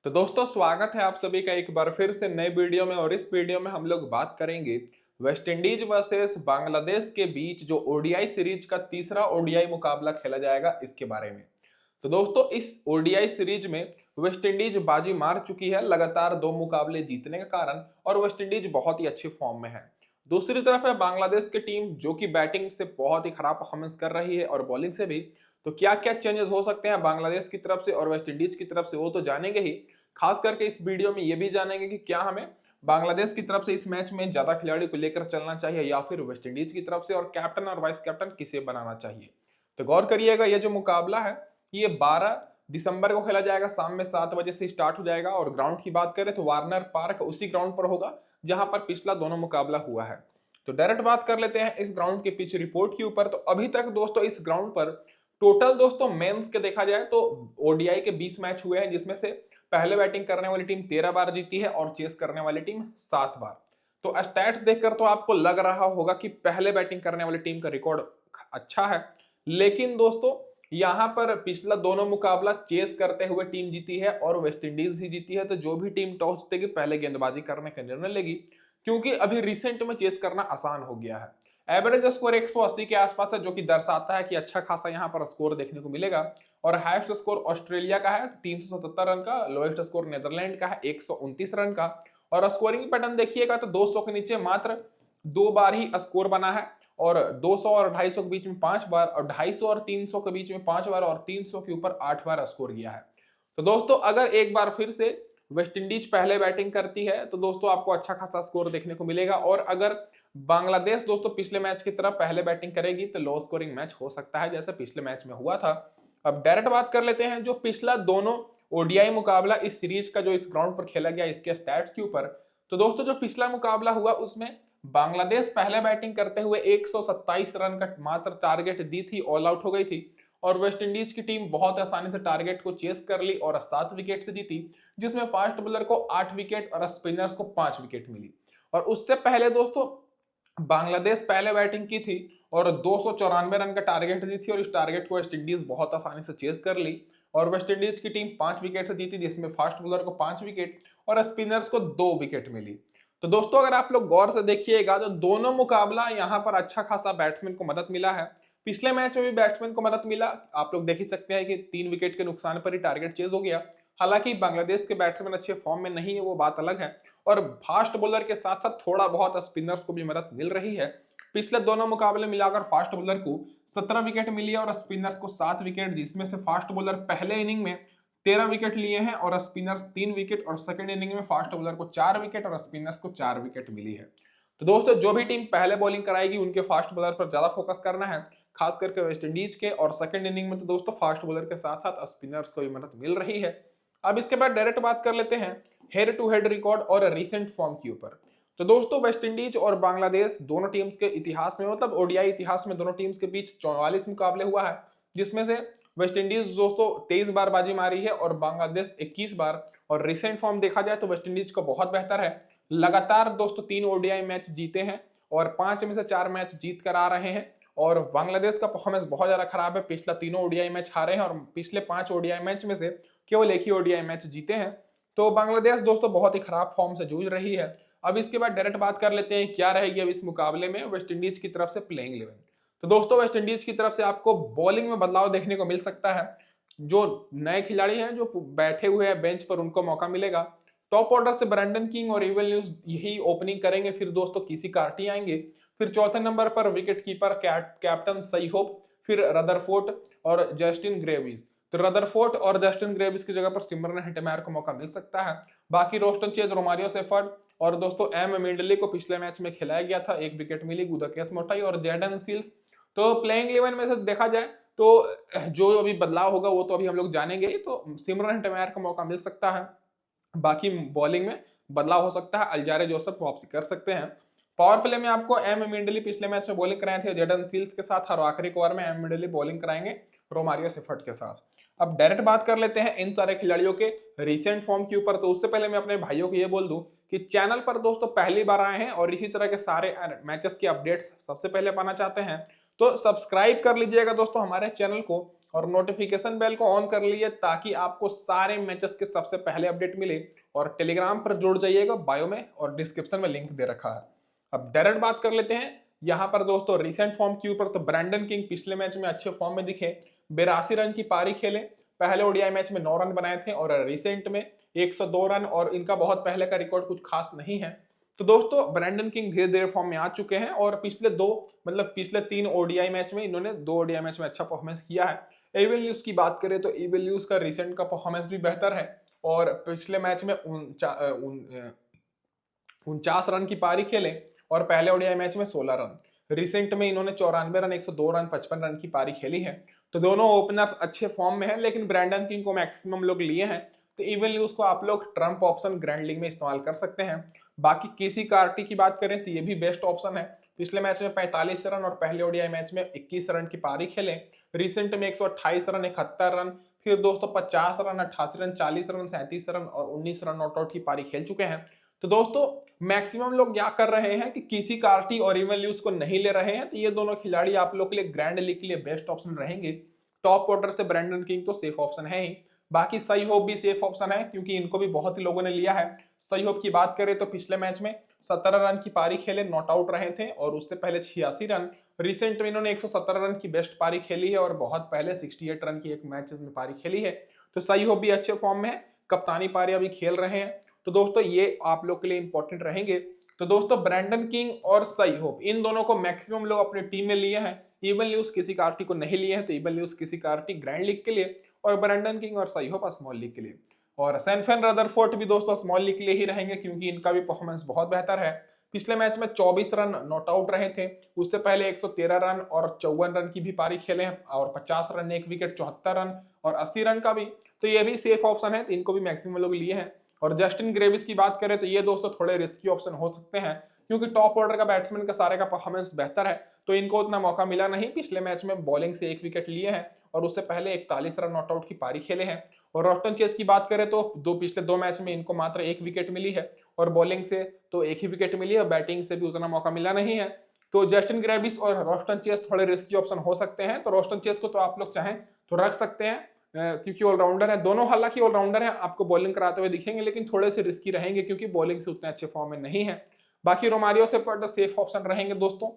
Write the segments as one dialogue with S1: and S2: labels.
S1: तो दोस्तों स्वागत है आप सभी का एक बार फिर से नए वीडियो में। और इस वीडियो में हम लोग बात करेंगे वेस्ट इंडीज वर्सेस बांग्लादेश के बीच जो ओडीआई सीरीज का तीसरा ओडीआई मुकाबला खेला जाएगा इसके बारे में। तो दोस्तों इस ओडीआई सीरीज में वेस्ट इंडीज बाजी मार चुकी है लगातार 2 मुकाबले जीतने के कारण, और वेस्ट इंडीज बहुत ही अच्छे फॉर्म में है। दूसरी तरफ है बांग्लादेश की टीम जो कि बैटिंग से बहुत ही खराब परफॉर्मेंस कर रही है और बॉलिंग से भी। तो क्या क्या चेंजेस हो सकते हैं बांग्लादेश की तरफ से और वेस्ट इंडीज की तरफ से वो तो जानेंगे ही। खास करके इस वीडियो में ये भी जानेंगे कि क्या हमें बांग्लादेश की तरफ से इस मैच में ज्यादा खिलाड़ी को लेकर चलना चाहिए या फिर वेस्ट इंडीज की तरफ से, और कैप्टन और वाइस कैप्टन किसे बनाना चाहिए। तो गौर करिएगा, ये जो मुकाबला है ये 12 दिसंबर को खेला जाएगा, शाम में 7 बजे से स्टार्ट हो जाएगा। और ग्राउंड की बात करें तो वार्नर पार्क उसी ग्राउंड पर होगा जहां पर पिछला दोनों मुकाबला हुआ है। तो डायरेक्ट बात कर लेते हैं इस ग्राउंड के पिच रिपोर्ट के ऊपर। तो अभी तक दोस्तों इस ग्राउंड पर टोटल दोस्तों मेंस के देखा जाए तो ओडीआई के 20 मैच हुए हैं, जिसमें से पहले बैटिंग करने वाली टीम 13 बार जीती है और चेस करने वाली टीम 7 बार। तो स्टैट्स देखकर तो आपको लग रहा होगा कि पहले बैटिंग करने वाली टीम का रिकॉर्ड अच्छा है, लेकिन दोस्तों यहां पर पिछला दोनों मुकाबला चेस करते हुए टीम जीती है और वेस्ट इंडीज ही जीती है। तो जो भी टीम टॉस जीतेगी पहले गेंदबाजी करने का निर्णय लेगी, क्योंकि अभी रिसेंट में चेस करना आसान हो गया है। एवरेज स्कोर 180 के आसपास है, जो कि दर्शाता है कि अच्छा खासा यहाँ पर स्कोर देखने को मिलेगा। और हाईएस्ट स्कोर ऑस्ट्रेलिया का है 377 रन का, लोएस्ट स्कोर नीदरलैंड का है 129 रन का। और स्कोरिंग पैटर्न देखिएगा तो 200 के नीचे मात्र 2 बार ही स्कोर बना है, और 200 और 250 के बीच में 5 बार, और 250 और 300 के बीच में 5 बार, और 300 के ऊपर 8 बार स्कोर किया है। तो दोस्तों अगर एक बार फिर से वेस्ट इंडीज पहले बैटिंग करती है तो दोस्तों आपको अच्छा खासा स्कोर देखने को मिलेगा। और अगर बांग्लादेश दोस्तों पिछले मैच की तरह पहले बैटिंग करेगी तो लो स्कोरिंग मैच हो सकता है, जैसे पिछले मैच में हुआ था। अब डायरेक्ट बात कर लेते हैं जो पिछला दोनों ओडीआई मुकाबला इस सीरीज का जो इस ग्राउंड पर खेला गया इसके स्टैट्स के ऊपर। तो दोस्तों जो पिछला मुकाबला हुआ उसमें बांग्लादेश पहले बैटिंग करते हुए 127 रन का मात्र टारगेट दी थी, ऑल आउट हो गई थी। और वेस्ट इंडीज की टीम बहुत आसानी से टारगेट को चेस कर ली और 7 विकेट से जीती, जिसमें फास्ट बॉलर को 8 विकेट और स्पिनर्स को 5 विकेट मिली। और उससे पहले दोस्तों बांग्लादेश पहले बैटिंग की थी और 294 रन का टारगेट दी थी, और इस टारगेट को वेस्ट इंडीज बहुत आसानी से चेस कर ली। और वेस्ट इंडीज की टीम 5 विकेट से जीती, जिसमें फास्ट बॉलर को 5 विकेट और स्पिनर्स को 2 विकेट मिली। तो दोस्तों अगर आप लोग गौर से देखिएगा तो दोनों मुकाबला यहाँ पर अच्छा खासा बैट्समैन को मदद मिला है। पिछले मैच में भी बैट्समैन को मदद मिला, आप लोग देख ही सकते हैं कि 3 विकेट के नुकसान पर ही टारगेट चेज हो गया। हालांकि बांग्लादेश के बैट्समैन अच्छे फॉर्म में नहीं है, वो बात अलग है। और फास्ट बॉलर के साथ साथ थोड़ा बहुत स्पिनर्स को भी मदद मिल रही है। पिछले दोनों मुकाबले मिलाकर फास्ट बॉलर को 17 विकेट मिली है और स्पिनर्स को 7 विकेट, जिसमें से फास्ट बॉलर पहले इनिंग में 13 विकेट लिए हैं और स्पिनर्स 3 विकेट, और सेकंड इनिंग में फास्ट बॉलर को 4 विकेट और स्पिनर्स को 4 विकेट मिली है। तो दोस्तों जो भी टीम पहले बॉलिंग कराएगी उनके फास्ट बॉलर पर ज्यादा फोकस करना है, खास करके वेस्ट इंडीज के। और सेकंड इनिंग में तो दोस्तों फास्ट बॉलर के साथ साथ स्पिनर्स को भी मदद मिल रही है। अब इसके बाद डायरेक्ट बात कर लेते हैं हेड टू हेड रिकॉर्ड और रिसेंट फॉर्म के ऊपर। तो दोस्तों वेस्ट इंडीज और बांग्लादेश दोनों टीम्स के इतिहास में, मतलब ओडीआई इतिहास में दोनों टीम्स के बीच 44 मुकाबले हुआ है, जिसमें से वेस्ट इंडीज दोस्तों 23 बार बाजी मारी है और बांग्लादेश 21 बार। और रिसेंट फॉर्म देखा जाए तो वेस्ट इंडीज का बहुत बेहतर है, लगातार दोस्तों 3 ओडीआई मैच जीते हैं और 5 में से 4 मैच जीत कर आ रहे हैं। और बांग्लादेश का परफॉर्मेंस बहुत ज्यादा खराब है, पिछला तीनों ओडीआई मैच हारे हैं और पिछले 5 ओडीआई मैच में से केवल एक ही ओडीआई मैच जीते हैं। तो बांग्लादेश दोस्तों बहुत ही खराब फॉर्म से जूझ रही है। अब इसके बाद डायरेक्ट बात कर लेते हैं क्या रहेगी अब इस मुकाबले में वेस्ट इंडीज की तरफ से प्लेइंग 11। तो दोस्तों वेस्ट इंडीज की तरफ से आपको बॉलिंग में बदलाव देखने को मिल सकता है। जो नए खिलाड़ी हैं जो बैठे हुए हैं बेंच पर उनको मौका मिलेगा। टॉप ऑर्डर से ब्रैंडन किंग और इवल न्यूज यही ओपनिंग करेंगे, फिर दोस्तों किसी कार्टी आएंगे, फिर चौथे नंबर पर विकेट कीपर कैप्टन सही होप, फिर रदरफोर्ड और जस्टिन ग्रेविस। तो रदरफोर्ड और जस्टिन ग्रेविस की जगह पर सिमरन हेटमायर को मौका मिल सकता है। बाकी रोस्टन चेज, रोमारियो सेफर्ड और दोस्तों एम मेंडली को पिछले मैच में खिलाया गया था, 1 विकेट मिली, गुदकेश मोटाई और जेडन सील्स। तो प्लेइंग 11 में से देखा जाए तो जो अभी बदलाव होगा वो तो अभी हम लोग जानेंगे। तो सिमरन हेटमायर का मौका मिल सकता है, बाकी बॉलिंग में बदलाव हो सकता है, अल्जारे जोसेफ वापसी कर सकते हैं। पावर प्ले में आपको एम मेंडली पिछले मैच में बॉलिंग कराए थे जेडन सील्स के साथ, और आखिरी ओवर में एम मेंडली बॉलिंग कराएंगे रोमारियो सेफर्ड के साथ। अब डायरेक्ट बात कर लेते हैं इन सारे खिलाड़ियों के रिसेंट फॉर्म के ऊपर। तो उससे पहले मैं अपने भाइयों को ये बोल दूं कि चैनल पर दोस्तों पहली बार आए हैं और इसी तरह के सारे मैचेस की अपडेट्स सबसे पहले पाना चाहते हैं तो सब्सक्राइब कर लीजिएगा दोस्तों हमारे चैनल को, और नोटिफिकेशन बेल को ऑन कर लीजिए ताकि आपको सारे मैचेस के सबसे पहले अपडेट मिले। और टेलीग्राम पर जुड़ जाइएगा, बायो में और डिस्क्रिप्शन में लिंक दे रखा है। अब डायरेक्ट बात कर लेते हैं यहाँ पर दोस्तों रिसेंट फॉर्म के ऊपर। तो ब्रैंडन किंग पिछले मैच में अच्छे फॉर्म में दिखे, 82 रन की पारी खेले, पहले ओडीआई मैच में 9 रन बनाए थे और रिसेंट में 102 रन, और इनका बहुत पहले का रिकॉर्ड कुछ खास नहीं है। तो दोस्तों ब्रैंडन किंग धीरे धीरे फॉर्म में आ चुके हैं और पिछले 3 ओडीआई मैच में इन्होंने 2 ओडीआई मैच में अच्छा परफॉर्मेंस किया है। एविल न्यूज की बात करें तो एविल न्यूज का रिसेंट का परफॉर्मेंस भी बेहतर है और पिछले मैच में 49 रन की पारी खेले और पहले ओडीआई मैच में 16 रन। रिसेंट में इन्होंने 94 रन, 102 रन, 55 रन की पारी खेली है। तो दोनों ओपनर्स अच्छे फॉर्म में हैं, लेकिन ब्रैंडन किंग को मैक्सिमम लोग लिए हैं। तो इवन न्यूज को आप लोग ट्रम्प ऑप्शन ग्रैंड लीग में इस्तेमाल कर सकते हैं। बाकी केसी कार्टी की बात करें तो ये भी बेस्ट ऑप्शन है। पिछले मैच में 45 रन और पहले ओडीआई मैच में 21 रन की पारी खेले। रिसेंट में 128 रन, 71 रन, फिर दोस्तों 50 रन, 88 रन, 40 रन, 37 रन और 19 रन नॉट आउट की पारी खेल चुके हैं। तो दोस्तों मैक्सिमम लोग क्या कर रहे हैं कि किसी कार्टी और इवन ल्यूज को नहीं ले रहे हैं। तो ये दोनों खिलाड़ी आप लोग के लिए ग्रैंड लीग के लिए बेस्ट ऑप्शन रहेंगे। टॉप ऑर्डर से ब्रैंडन किंग तो सेफ ऑप्शन है ही, बाकी सही होप भी सेफ ऑप्शन है क्योंकि इनको भी बहुत ही लोगों ने लिया है। सही होप की बात करें तो पिछले मैच में 17 रन की पारी खेले, नॉट आउट रहे थे और उससे पहले 86 रन। रिसेंट में इन्होंने 117 रन की बेस्ट पारी खेली है और बहुत पहले 68 रन की एक मैच में पारी खेली है। तो सही होप भी अच्छे फॉर्म में है, कप्तानी पारी अभी खेल रहे हैं। तो दोस्तों ये आप लोग के लिए इंपॉर्टेंट रहेंगे। तो दोस्तों ब्रैंडन किंग और सही होप इन दोनों को मैक्सिमम लोग अपनी टीम में लिए हैं। इवन न्यूज किसी कार्टी को नहीं लिए हैं, तो इवन न्यूज किसी कार्टी ग्रैंड लीग के लिए और ब्रैंडन किंग और सही होप स्मॉल लीग के लिए। और सैनफेन रदरफोर्ड भी दोस्तों स्मॉल लीग के लिए ही रहेंगे क्योंकि इनका भी परफॉर्मेंस बहुत बेहतर है। पिछले मैच में 24 रन नॉट आउट रहे थे, उससे पहले 113 रन और 54 रन की भी पारी खेले हैं और 50 रन, 1 विकेट, 74 रन और 80 रन का भी। तो ये भी सेफ ऑप्शन है, तो इनको भी मैक्सिमम लोग लिए हैं। और जस्टिन ग्रेविस की बात करें तो ये दोस्तों थोड़े रिस्की ऑप्शन हो सकते हैं क्योंकि टॉप ऑर्डर का बैट्समैन का सारे का परफॉर्मेंस बेहतर है, तो इनको उतना मौका मिला नहीं। पिछले मैच में बॉलिंग से 1 विकेट लिए हैं और उससे पहले 41 रन नॉट आउट की पारी खेले हैं। और रॉस्टन चेस की बात करें तो पिछले 2 मैच में इनको मात्र 1 विकेट मिली है और बॉलिंग से तो 1 ही विकेट मिली है, बैटिंग से भी उतना मौका मिला नहीं है। तो जस्टिन ग्रेविस और रॉस्टन चेस थोड़े रिस्की ऑप्शन हो सकते हैं। तो रॉस्टन चेस को तो आप लोग चाहें तो रख सकते हैं क्योंकि ऑलराउंडर है, दोनों हालांकि ऑलराउंडर है, आपको बॉलिंग कराते हुए दिखेंगे लेकिन थोड़े से रिस्की रहेंगे क्योंकि बॉलिंग से उतने अच्छे फॉर्म में नहीं है। बाकी रोमारियो सेफर्ट सेफ ऑप्शन रहेंगे दोस्तों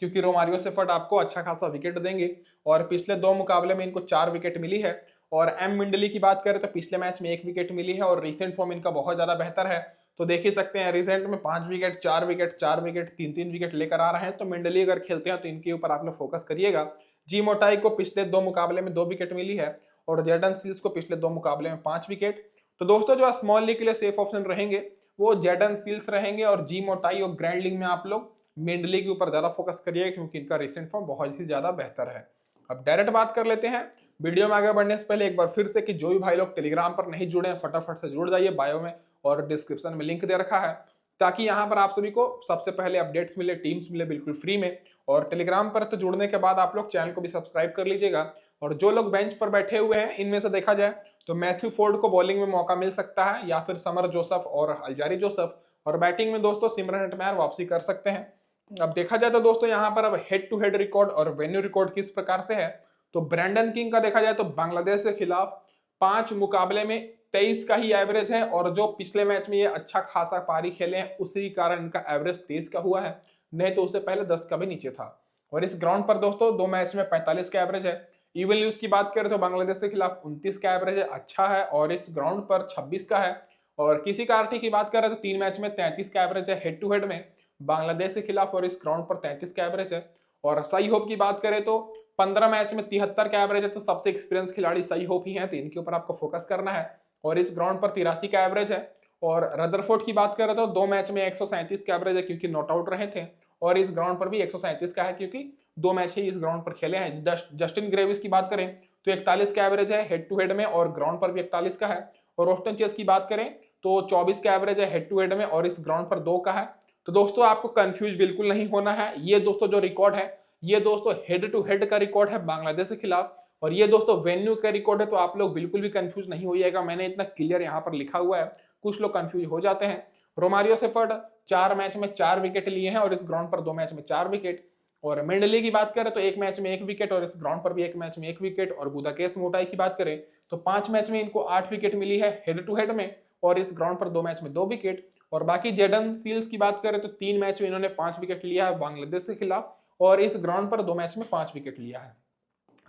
S1: क्योंकि रोमारियो सेफर्ट आपको अच्छा खासा विकेट देंगे और पिछले 2 मुकाबले में इनको 4 विकेट मिली है। और एम मिंडली की बात करें तो पिछले मैच में 1 विकेट मिली है और रिसेंट फॉर्म इनका बहुत ज्यादा बेहतर है। तो देख ही सकते हैं रिसेंट में 5 विकेट, 4 विकेट, 4 विकेट, 3-3 विकेट लेकर आ रहे हैं। तो मिंडली अगर खेलते हैं तो इनके ऊपर आप लोग फोकस करिएगा। जी मोटाई को पिछले 2 मुकाबले में 2 विकेट मिली है और जेडन सील्स को पिछले 2 मुकाबले में 5 विकेट। तो दोस्तों जो स्मॉल लीग के लिए सेफ ऑप्शन रहेंगे वो जेडन सील्स रहेंगे और जी मोटाई और ग्रैंड लीग में आप लोग मिंडली के ऊपर ज्यादा फोकस करिएगा क्योंकि इनका रिसेंट फॉर्म बहुत ही ज्यादा बेहतर है। अब डायरेक्ट बात कर लेते हैं। वीडियो में आगे बढ़ने से पहले एक बार फिर से कि जो भी भाई लोग टेलीग्राम पर नहीं जुड़े हैं फटाफट से जुड़ जाइए, बायो में और डिस्क्रिप्शन में लिंक दे रखा है ताकि यहाँ पर आप सभी को सबसे पहले अपडेट्स मिले, टीम्स मिले बिल्कुल फ्री में। और टेलीग्राम पर तो जुड़ने के बाद आप लोग चैनल को भी सब्सक्राइब कर लीजिएगा। और जो लोग बेंच पर बैठे हुए हैं इनमें से देखा जाए तो मैथ्यू फोर्ड को बॉलिंग में मौका मिल सकता है या फिर समर जोसेफ और अल्जारी जोसेफ, और बैटिंग में दोस्तों सिमरन हेटमायर वापसी कर सकते हैं। अब देखा जाए तो दोस्तों यहाँ पर अब हेड टू हेड रिकॉर्ड और वेन्यू रिकॉर्ड किस प्रकार से है। तो ब्रैंडन किंग का देखा जाए तो बांग्लादेश के खिलाफ 5 मुकाबले में 23 का ही एवरेज है और जो पिछले मैच में ये अच्छा खासा पारी खेले हैं उसी कारण इनका एवरेज 23 का हुआ है, नहीं तो उससे पहले 10 का भी नीचे था। और इस ग्राउंड पर दोस्तों 2 मैच में 45 का एवरेज है। इवन न्यूज की बात करें तो बांग्लादेश के खिलाफ 29 का एवरेज है, अच्छा है, और इस ग्राउंड पर 26 का है। और किसी कार्टी की बात करें तो 3 मैच में 33 का एवरेज है हेड टू हेड में बांग्लादेश के खिलाफ और इस ग्राउंड पर 33 का एवरेज है। और सही होप की बात करें तो 15 मैच में 73 का एवरेज है, तो सबसे एक्सपीरियंस खिलाड़ी सही होप ही है, तो इनके ऊपर आपको फोकस करना है। और इस ग्राउंड पर 83 का एवरेज है। और रदरफोर्ड की बात करें तो 2 मैच में 137 का एवरेज है क्योंकि नॉट आउट रहे थे, और इस ग्राउंड पर भी 137 का है क्योंकि 2 मैच ही इस ग्राउंड पर खेले हैं। जस्टिन ग्रेविस की बात करें तो 41 का एवरेज है हेड टू हेड में और ग्राउंड पर भी 41 का है। और रोस्टन चेस की बात करें तो 24 का एवरेज है हेड टू हेड में और इस ग्राउंड पर 2 का है। तो दोस्तों आपको कंफ्यूज बिल्कुल नहीं होना है, ये दोस्तों जो रिकॉर्ड है ये दोस्तों हेड टू हेड का रिकॉर्ड है बांग्लादेश के खिलाफ, और ये दोस्तों वेन्यू का रिकॉर्ड है। तो आप लोग बिल्कुल भी कंफ्यूज नहीं होइएगा, मैंने इतना क्लियर यहाँ पर लिखा हुआ है, कुछ लोग कंफ्यूज हो जाते हैं। रोमारियो सेफर्ड 4 मैच में 4 विकेट लिए हैं और इस ग्राउंड पर 2 मैच में 4 विकेट। और मेंडली की बात करें तो एक मैच में 1 विकेट और इस ग्राउंड पर भी एक मैच में 1 विकेट। और बुदापेस्ट मोटाई की बात करें तो 5 मैच में इनको 8 विकेट मिली है हेड टू हेड में, और इस ग्राउंड पर 2 मैच में 2 विकेट। और बाकी जेडन सील्स की बात करें तो 3 मैच में इन्होंने 5 विकेट लिया है बांग्लादेश के खिलाफ, और इस ग्राउंड पर 2 मैच में 5 विकेट लिया है।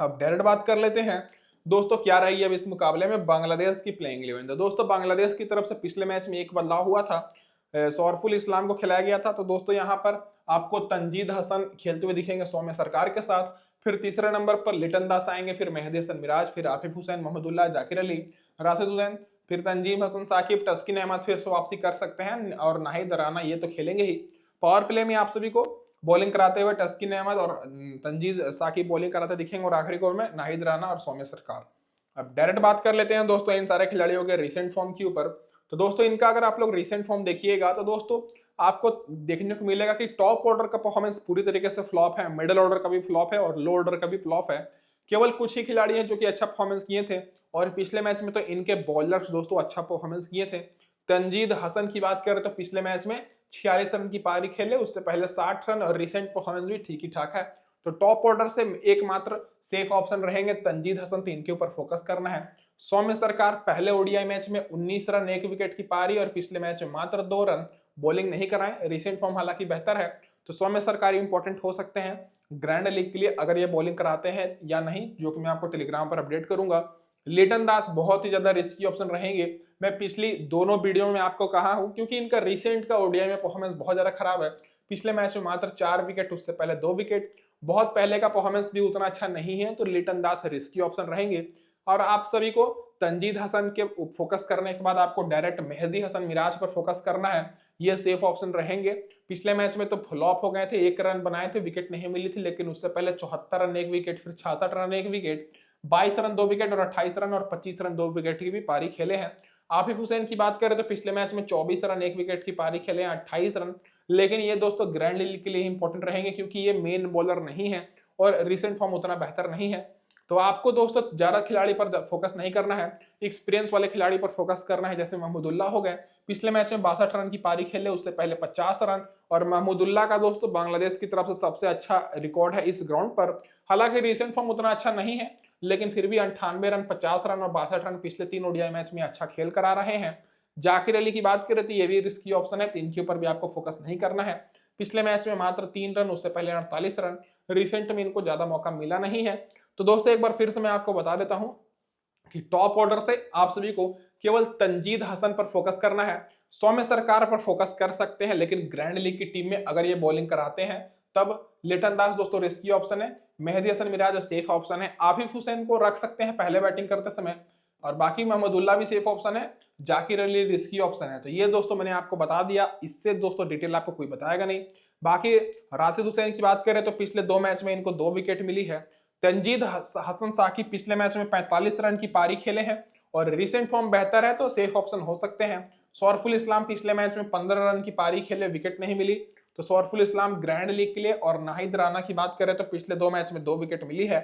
S1: अब डायरेक्ट बात कर लेते हैं दोस्तों क्या रही है अब इस मुकाबले में बांग्लादेश की प्लेइंग 11। तो दोस्तों बांग्लादेश की तरफ से पिछले मैच में एक बदलाव हुआ था, सौरफुल इस्लाम को खिलाया गया था। तो दोस्तों यहाँ पर आपको तंजीद हसन खेलते हुए दिखेंगे सौम्य सरकार के साथ। फिर तीसरे नंबर पर लिटन दास आएंगे, फिर मेहदी हसन मिराज, फिर आफिफ हुसैन, मोहम्मदुल्लाह, जाकिर अली, राशिद हुसैन, फिर तंजीम हसन साकिब, तस्किन अहमद फिर से वापसी कर सकते हैं, और नाहिद राना ये तो खेलेंगे ही। पावर प्ले में आप सभी को बॉलिंग कराते हुए तस्किन अहमद और तंजीद साकिब बॉलिंग कराते दिखेंगे, और आखिरी ओवर में नाहिद राना और सौम्य सरकार। अब डायरेक्ट बात कर लेते हैं दोस्तों इन सारे खिलाड़ियों के रिसेंट फॉर्म के ऊपर। तो दोस्तों इनका अगर आप लोग रिसेंट फॉर्म देखिएगा तो दोस्तों आपको देखने को मिलेगा कि टॉप ऑर्डर का परफॉर्मेंस पूरी तरीके से फ्लॉप है, मिडिल ऑर्डर का भी फ्लॉप है और लो ऑर्डर का भी फ्लॉप है। केवल कुछ ही खिलाड़ी हैं जो कि अच्छा परफॉर्मेंस किए थे, और पिछले मैच में तो इनके बॉलर्स दोस्तों अच्छा परफॉर्मेंस किए थे। तंजीद हसन की बात करें तो पिछले मैच में 46 रन की पारी खेले, उससे पहले 60 रन, और रिसेंट परफॉर्मेंस भी ठीक ही ठाक है। तो टॉप ऑर्डर से एकमात्र सेफ ऑप्शन रहेंगे तंजीद हसन, तो इनके ऊपर फोकस करना है। सौम्य सरकार पहले ओडीआई मैच में 19 रन 1 विकेट की पारी, और पिछले मैच में मात्र 2 रन, बॉलिंग नहीं कराएं। रिसेंट फॉर्म हालांकि बेहतर है, तो सौम्य सरकार इंपॉर्टेंट हो सकते हैं ग्रैंड लीग के लिए अगर ये बॉलिंग कराते हैं या नहीं, जो कि मैं आपको टेलीग्राम पर अपडेट करूंगा। लिटन दास बहुत ही ज्यादा रिस्की ऑप्शन रहेंगे, मैं पिछली दोनों वीडियो में आपको कहा हूं, क्योंकि इनका रिसेंट का ओडीआई में परफॉर्मेंस बहुत ज्यादा खराब है। पिछले मैच में मात्र 4 विकेट, उससे पहले 2 विकेट, बहुत पहले का परफॉर्मेंस भी उतना अच्छा नहीं है, तो लिटन दास रिस्की ऑप्शन रहेंगे। और आप सभी को तंजीद हसन के फोकस करने के बाद आपको डायरेक्ट मेहदी हसन मिराज पर फोकस करना है, ये सेफ ऑप्शन रहेंगे। पिछले मैच में तो फ्लॉप हो गए थे, 1 रन बनाए थे, विकेट नहीं मिली थी, लेकिन उससे पहले 74 रन 1 विकेट, फिर 66 रन 1 विकेट, 22 रन 2 विकेट और 28 रन और 25 रन 2 विकेट की भी पारी खेले हैं। आफिफ हुसैन की बात करें तो पिछले मैच में 24 रन 1 विकेट की पारी खेले हैं, 28 रन, लेकिन ये दोस्तों ग्रैंड लीग के लिए इंपॉर्टेंट रहेंगे क्योंकि ये मेन बॉलर नहीं है और रिसेंट फॉर्म उतना बेहतर नहीं है। तो आपको दोस्तों ज्यादा खिलाड़ी पर फोकस नहीं करना है, एक्सपीरियंस वाले खिलाड़ी पर फोकस करना है, जैसे महमूदुल्लाह हो गए, पिछले मैच में 62 रन की पारी खेले, उससे पहले 50 रन। और महमूदुल्लाह का दोस्तों बांग्लादेश की तरफ से सबसे अच्छा रिकॉर्ड है इस ग्राउंड पर। हालांकि रिसेंट फॉर्म उतना अच्छा नहीं है, लेकिन फिर भी 98 रन, 50 रन और 62 रन पिछले 3 ओडीआई मैच में अच्छा खेल करा रहे हैं। जाकिर अली की बात करें तो ये भी रिस्की ऑप्शन है, तो इनके ऊपर भी आपको फोकस नहीं करना है। पिछले मैच में मात्र 3 रन, उससे पहले 48 रन, रिसेंट में इनको ज्यादा मौका मिला नहीं है। तो दोस्तों एक बार फिर से मैं आपको बता देता हूं कि टॉप ऑर्डर से आप सभी को केवल तंजीद हसन पर फोकस करना है, सौम्य सरकार पर फोकस कर सकते हैं, लेकिन ग्रैंड लीग की टीम में अगर ये बॉलिंग कराते हैं तब लिटन दास दोस्तों रिस्की ऑप्शन है, मेहदी हसन मिराज सेफ ऑप्शन है, आफिफ हुसैन को रख सकते हैं पहले बैटिंग करते समय, और बाकी महमूदुल्लाह भी सेफ ऑप्शन है, जाकिर अली रिस्की ऑप्शन है। तो ये दोस्तों मैंने आपको बता दिया, इससे दोस्तों डिटेल आपको कोई बताएगा नहीं। बाकी राशिद हुसैन की बात करें तो पिछले 2 मैच में इनको 2 विकेट मिली है। तंजीद हसन साकिब पिछले मैच में 45 रन की पारी खेले हैं और रिसेंट फॉर्म बेहतर है, तो सेफ ऑप्शन हो सकते हैं। सौरफुल इस्लाम पिछले मैच में 15 रन की पारी खेले, विकेट नहीं मिली, तो सौरफुल इस्लाम ग्रैंड लीग के लिए। और नाहिद राना की बात करें तो पिछले 2 मैच में 2 विकेट मिली है।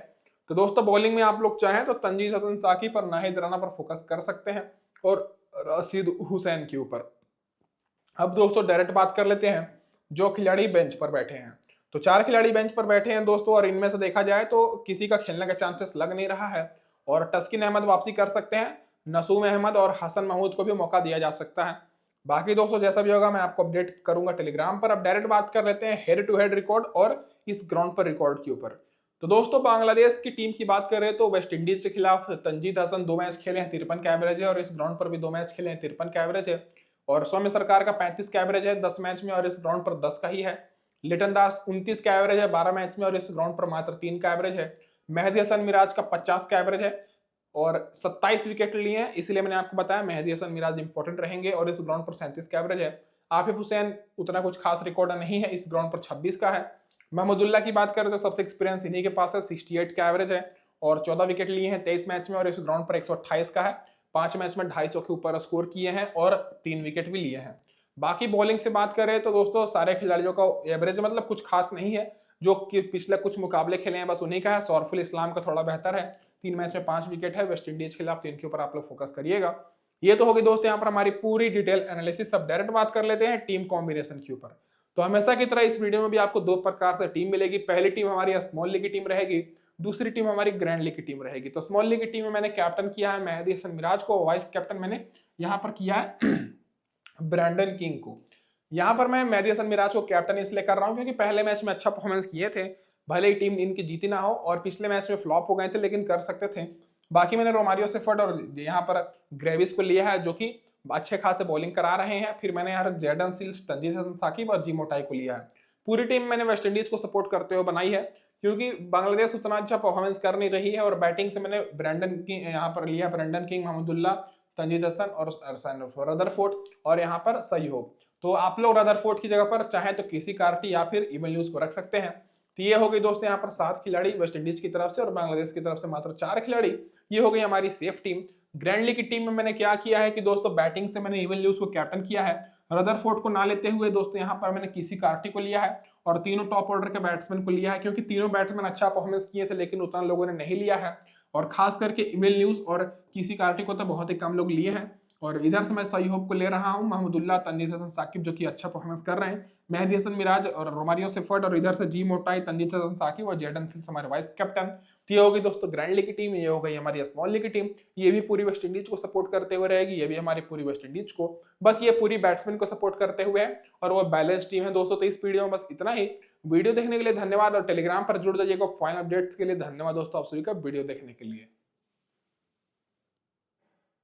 S1: तो दोस्तों बॉलिंग में आप लोग चाहें तो तंजीद हसन साकिब और नाहिद राना पर फोकस कर सकते हैं और राशिद हुसैन के ऊपर। अब दोस्तों डायरेक्ट बात कर लेते हैं जो खिलाड़ी बेंच पर बैठे हैं। तो 4 खिलाड़ी बेंच पर बैठे हैं दोस्तों, और इनमें से देखा जाए तो किसी का खेलने का चांसेस लग नहीं रहा है, और तस्किन अहमद वापसी कर सकते हैं, नसूम अहमद और हसन महमूद को भी मौका दिया जा सकता है। बाकी दोस्तों जैसा भी होगा मैं आपको अपडेट करूंगा टेलीग्राम पर। अब डायरेक्ट बात कर लेते हैं हेड टू हेड रिकॉर्ड और इस ग्राउंड पर रिकॉर्ड के ऊपर। तो दोस्तों बांग्लादेश की टीम की बात करें तो वेस्ट इंडीज के खिलाफ तंजीद हसन 2 मैच खेले हैं, 53 का एवरेज है, और इस ग्राउंड पर भी 2 मैच खेले हैं, 53 का एवरेज है। और सौम्य सरकार का 35 का एवरेज है 10 मैच में, और इस ग्राउंड पर 10 का ही है। लिटन दास 29 का एवरेज है 12 मैच में, और इस ग्राउंड पर मात्र 3 का एवरेज है। मेहदी हसन मिराज का 50 का एवरेज है और 27 विकेट लिए हैं, इसलिए मैंने आपको बताया मेहदी हसन मिराज इंपॉर्टेंट रहेंगे, और इस ग्राउंड पर 37 का एवरेज है। आफिफ हुसैन उतना कुछ खास रिकॉर्ड नहीं है, इस ग्राउंड पर 26 का है। महमूदुल्लाह की बात करें तो सबसे एक्सपीरियंस इन्हीं के पास है, 68 का एवरेज है और 14 विकेट लिए हैं 23 मैच में, और इस ग्राउंड पर 128 का है। 5 मैच में 250 के ऊपर स्कोर किए हैं और 3 विकेट भी लिए हैं। बाकी बॉलिंग से बात करें तो दोस्तों सारे खिलाड़ियों का एवरेज मतलब कुछ खास नहीं है, जो कि पिछले कुछ मुकाबले खेले हैं बस उन्हीं का है। सौरफुल इस्लाम का थोड़ा बेहतर है, 3 मैच में 5 विकेट है वेस्ट इंडीज के खिलाफ, तो इनके ऊपर आप लोग फोकस करिएगा। ये तो होगी दोस्तों यहाँ पर हमारी पूरी डिटेल एनालिसिस। अब डायरेक्ट बात कर लेते हैं टीम कॉम्बिनेशन के ऊपर। तो हमेशा की तरह इस वीडियो में भी आपको दो प्रकार से टीम मिलेगी। पहली टीम हमारी स्मॉल लीग की टीम रहेगी, दूसरी टीम हमारी ग्रैंड लीग की टीम रहेगी। तो स्मॉल लीग की टीम में मैंने कैप्टन किया है मेहदी हसन मिराज को, वाइस कैप्टन मैंने यहाँ पर किया है ब्रैंडन किंग को। यहाँ पर मैं मेहदी हसन मिराज को कैप्टन इसलिए कर रहा हूँ क्योंकि पहले मैच में अच्छा परफॉर्मेंस किए थे, भले ही टीम इनकी जीती ना हो, और पिछले मैच में फ्लॉप हो गए थे लेकिन कर सकते थे। बाकी मैंने रोमारियो सेफर्ड और यहाँ पर ग्रेविस को लिया है जो कि अच्छे खासे बॉलिंग करा रहे हैं। फिर मैंने यहाँ जेडन सिल्स, तंजीद हसन साकिब और जी मोटाई को लिया है। पूरी टीम मैंने वेस्ट इंडीज को सपोर्ट करते हुए बनाई है क्योंकि बांग्लादेश उतना अच्छा परफॉर्मेंस कर नहीं रही है, और बैटिंग से मैंने ब्रैंडन किंग यहाँ पर लिया, ब्रैंडन किंग, महमूदुल्लाह, तंजीद हसन और रदरफोर्ड और यहाँ पर सही हो। तो आप लोग रदरफोर्ड की जगह पर चाहे तो केसी कार्टी या फिर इवन ल्यूज को रख सकते हैं। तो ये हो गई दोस्तों यहाँ पर 7 खिलाड़ी वेस्ट इंडीज की तरफ से, और बांग्लादेश की तरफ से मात्र 4 खिलाड़ी। ये हो गई हमारी सेफ टीम। ग्रैंड लीग की टीम में मैंने क्या किया है कि दोस्तों बैटिंग से मैंने इवन ल्यूज को कैप्टन किया है, रदरफोर्ड को ना लेते हुए दोस्तों यहाँ पर मैंने किसी कार्टी को लिया है, और तीनों टॉप ऑर्डर के बैट्समैन को लिया है क्योंकि तीनों बैट्समैन अच्छा परफॉर्मेंस किए थे लेकिन उतना लोगों ने नहीं लिया है, और खास करके इवन ल्यूज और किसी कार्टी को तो बहुत ही कम लोग लिए हैं। और इधर से मैं सही होप को ले रहा हूं, महमूदुल्लाह, तंजीद हसन साकिब जो कि अच्छा परफॉर्मेंस कर रहे हैं, मेहदी हसन मिराज और रोमारियो सेफर्ड, और इधर से जी मोटाई, तंजीद हसन साकिब और जेडन सिल्स हमारे वाइस कैप्टन। तो ये होगी दोस्तों ग्रैंड लीग की टीम, ये हो गई हमारी स्मॉल लीग की टीम। ये भी पूरी वेस्ट इंडीज को सपोर्ट करते हुए रहेगी, ये भी हमारी पूरी वेस्ट इंडीज को, बस ये पूरी बैट्समैन को सपोर्ट करते हुए है, और वो बैलेंस टीम है दोस्तों। तो इस वीडियो में बस इतना ही। वीडियो देखने के लिए धन्यवाद, और टेलीग्राम पर जुड़ जाइएगा फाइनल अपडेट्स के लिए। धन्यवाद दोस्तों आप सभी का वीडियो देखने के लिए।